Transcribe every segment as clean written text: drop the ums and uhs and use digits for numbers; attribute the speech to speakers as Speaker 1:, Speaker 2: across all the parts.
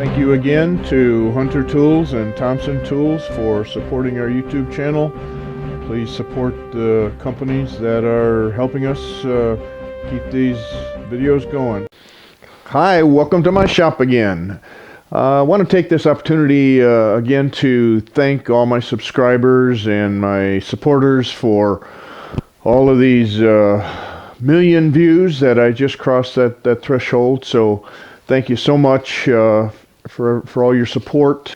Speaker 1: Thank you again to Hunter Tools and Thompson Tools for supporting our YouTube channel. Please support the companies that are helping us keep these videos going. Hi, welcome to my shop again. I want to take this opportunity again to thank all my subscribers and my supporters for all of these million views that I just crossed that threshold. So thank you so much for all your support.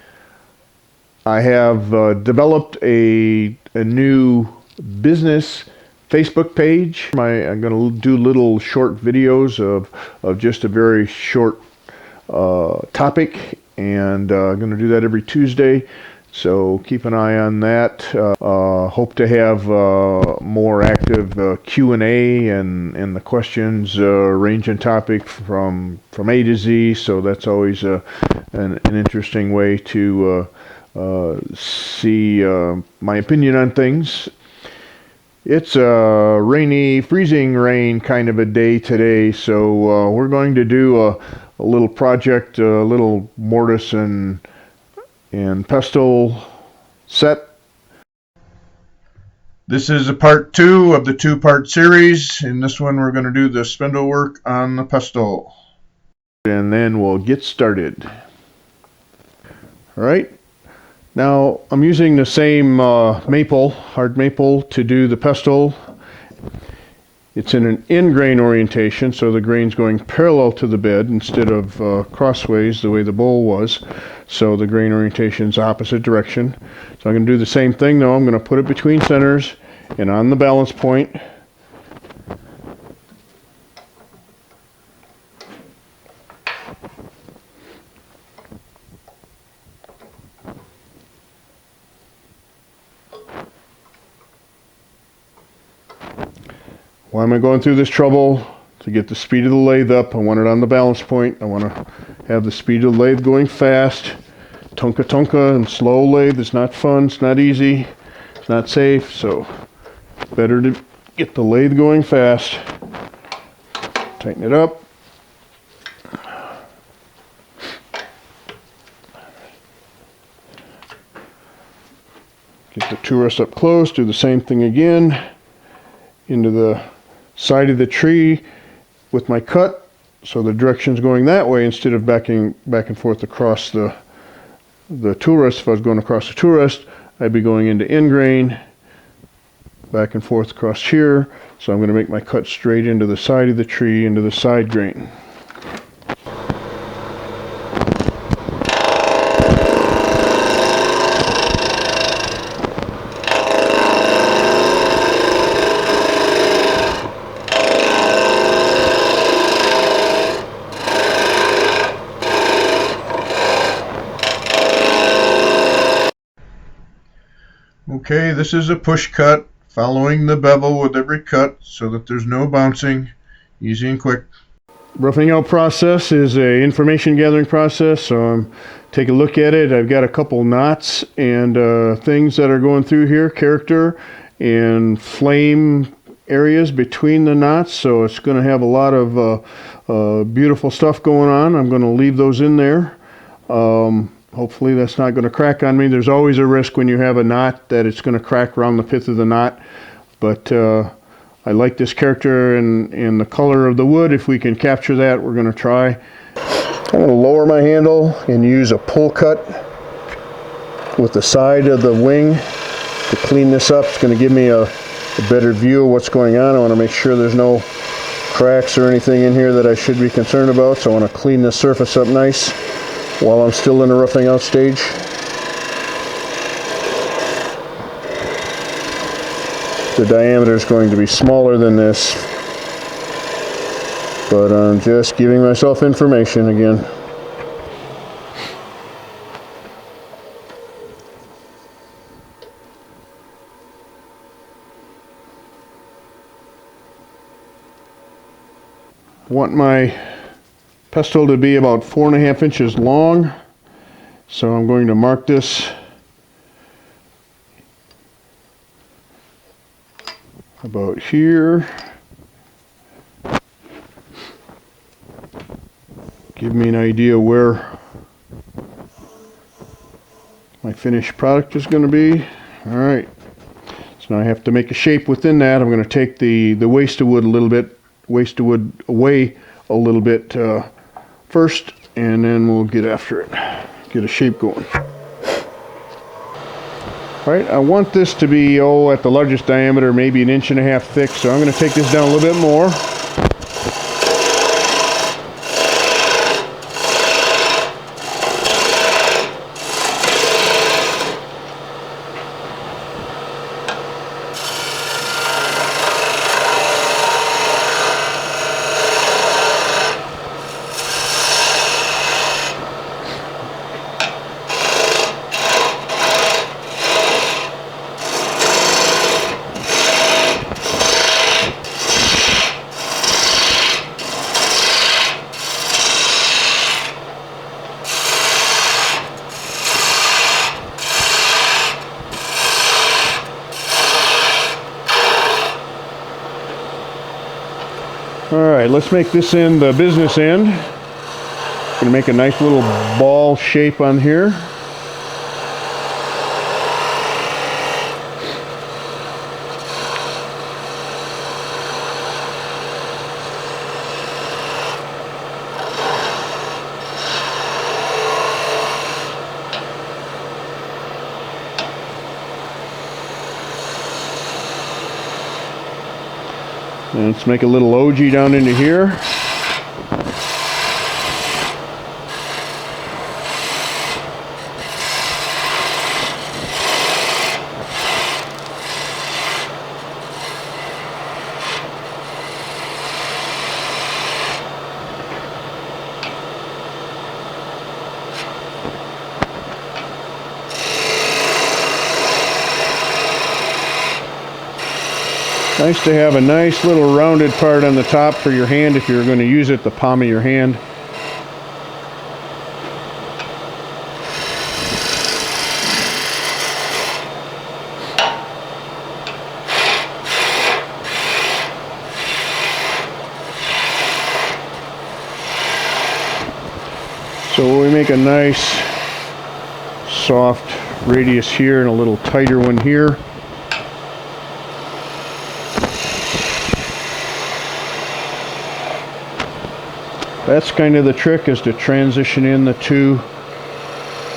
Speaker 1: I have developed a new business Facebook page. I'm going to do little short videos of just a very short topic, and I'm going to do that every Tuesday. So keep an eye on that. Hope to have more active Q&A and the questions range in topic from A to Z. So that's always an interesting way to see my opinion on things. It's a rainy, freezing rain kind of a day today, so we're going to do a little project, a little mortise and pestle set. This is a part 2 of the 2-part series. In this one we're going to do the spindle work on the pestle. And then we'll get started. Alright, now I'm using the same maple, hard maple, to do the pestle. It's in an end grain orientation, so the grain's going parallel to the bed instead of crossways the way the bowl was. So the grain orientation is opposite direction. So I'm going to do the same thing though. I'm going to put it between centers and on the balance point. Why am I going through this trouble? To get the speed of the lathe up. I want it on the balance point. I want to have the speed of the lathe going fast. Tonka tonka and slow lathe is not fun. It's not easy. It's not safe. So better to get the lathe going fast. Tighten it up. Get the two rest up close. Do the same thing again. Into the side of the tree with my cut, so the direction's going that way instead of backing back and forth across the tool rest. If I was going across the tool rest, I'd be going into end grain, back and forth across here. So I'm going to make my cut straight into the side of the tree, into the side grain. Okay, this is a push cut, following the bevel with every cut so that there's no bouncing, easy and quick. Roughing out process is a information gathering process, so take a look at it. I've got a couple knots and things that are going through here, character and flame areas between the knots, so it's going to have a lot of beautiful stuff going on. I'm going to leave those in there. Hopefully that's not going to crack on me. There's always a risk when you have a knot that it's going to crack around the pith of the knot. But I like this character and the color of the wood. If we can capture that, we're going to try. I'm going to lower my handle and use a pull cut with the side of the wing to clean this up. It's going to give me a better view of what's going on. I want to make sure there's no cracks or anything in here that I should be concerned about. So I want to clean this surface up nice while I'm still in the roughing out stage. The diameter is going to be smaller than this, but I'm just giving myself information again. Want my pestle to be about 4.5 inches long, so I'm going to mark this about here. Give me an idea where finished product is going to be. All right. So now I have to make a shape within that. I'm going to take the waste of wood away a little bit first, and then we'll get after it. Get a shape going. All right, I want this to be, at the largest diameter, maybe 1.5 inches thick, so I'm going to take this down a little bit more. Alright, let's make this end the business end. I'm going to make a nice little ball shape on here. And let's make a little OG down into here. Nice to have a nice little rounded part on the top for your hand if you're going to use it, the palm of your hand. So we make a nice soft radius here and a little tighter one here. That's kind of the trick, is to transition in the two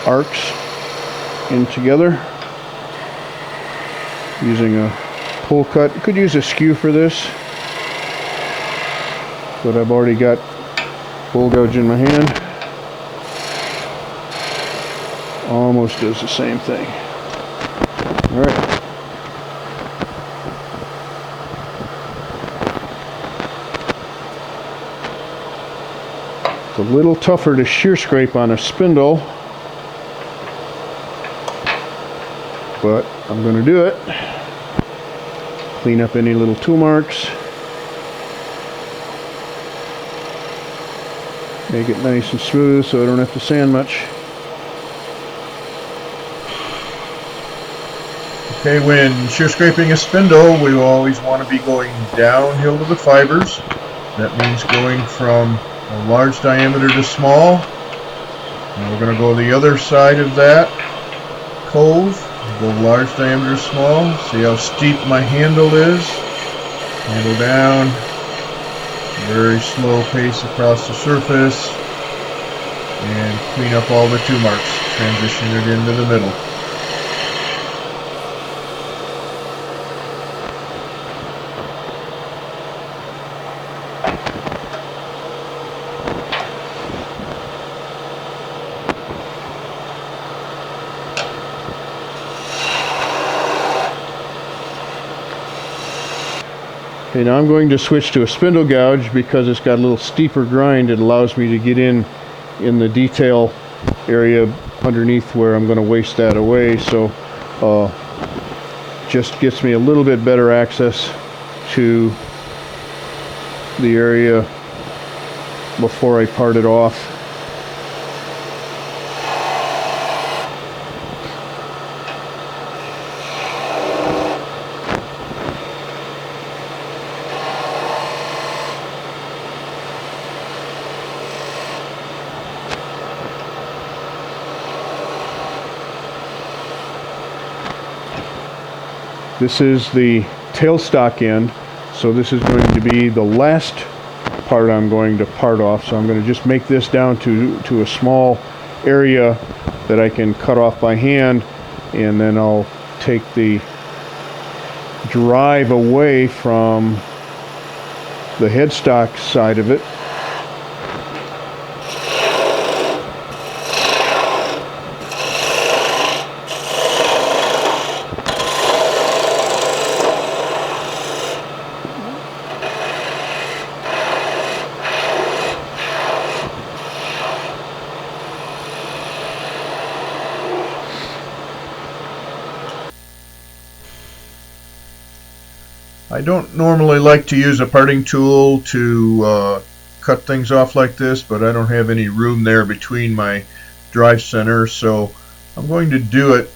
Speaker 1: arcs in together using a pull cut. You could use a skew for this, but I've already got bull gouge in my hand. Almost does the same thing. All right. A little tougher to shear scrape on a spindle, but I'm going to do it. Clean up any little tool marks. Make it nice and smooth so I don't have to sand much. Okay, when shear scraping a spindle, we always want to be going downhill to the fibers. That means going from a large diameter to small. And we're going to go the other side of that cove. Go large diameter to small. See how steep my handle is. Handle down. Very slow pace across the surface. And clean up all the two marks. Transition it into the middle. Okay, now I'm going to switch to a spindle gouge because it's got a little steeper grind. It allows me to get in the detail area underneath where I'm going to waste that away. So just gets me a little bit better access to the area before I part it off. This is the tailstock end, so this is going to be the last part I'm going to part off. So I'm going to just make this down to a small area that I can cut off by hand, and then I'll take the drive away from the headstock side of it. I don't normally like to use a parting tool to cut things off like this, but I don't have any room there between my drive center, so I'm going to do it.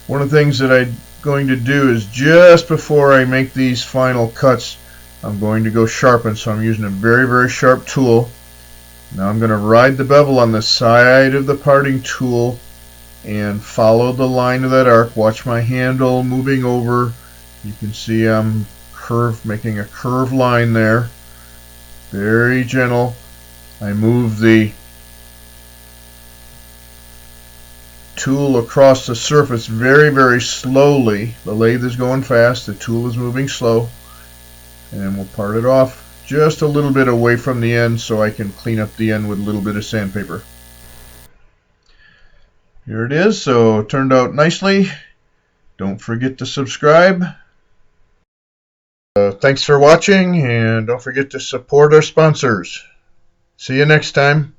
Speaker 1: One of the things that I'm going to do is just before I make these final cuts, I'm going to go sharpen, so I'm using a very, very sharp tool. Now I'm going to ride the bevel on the side of the parting tool and follow the line of that arc. Watch my handle moving over. You can see I'm making a curved line there. Very gentle. I move the tool across the surface very, very slowly. The lathe is going fast, the tool is moving slow, and we'll part it off just a little bit away from the end so I can clean up the end with a little bit of sandpaper. Here it is, so it turned out nicely. Don't forget to subscribe. Thanks for watching, and don't forget to support our sponsors. See you next time.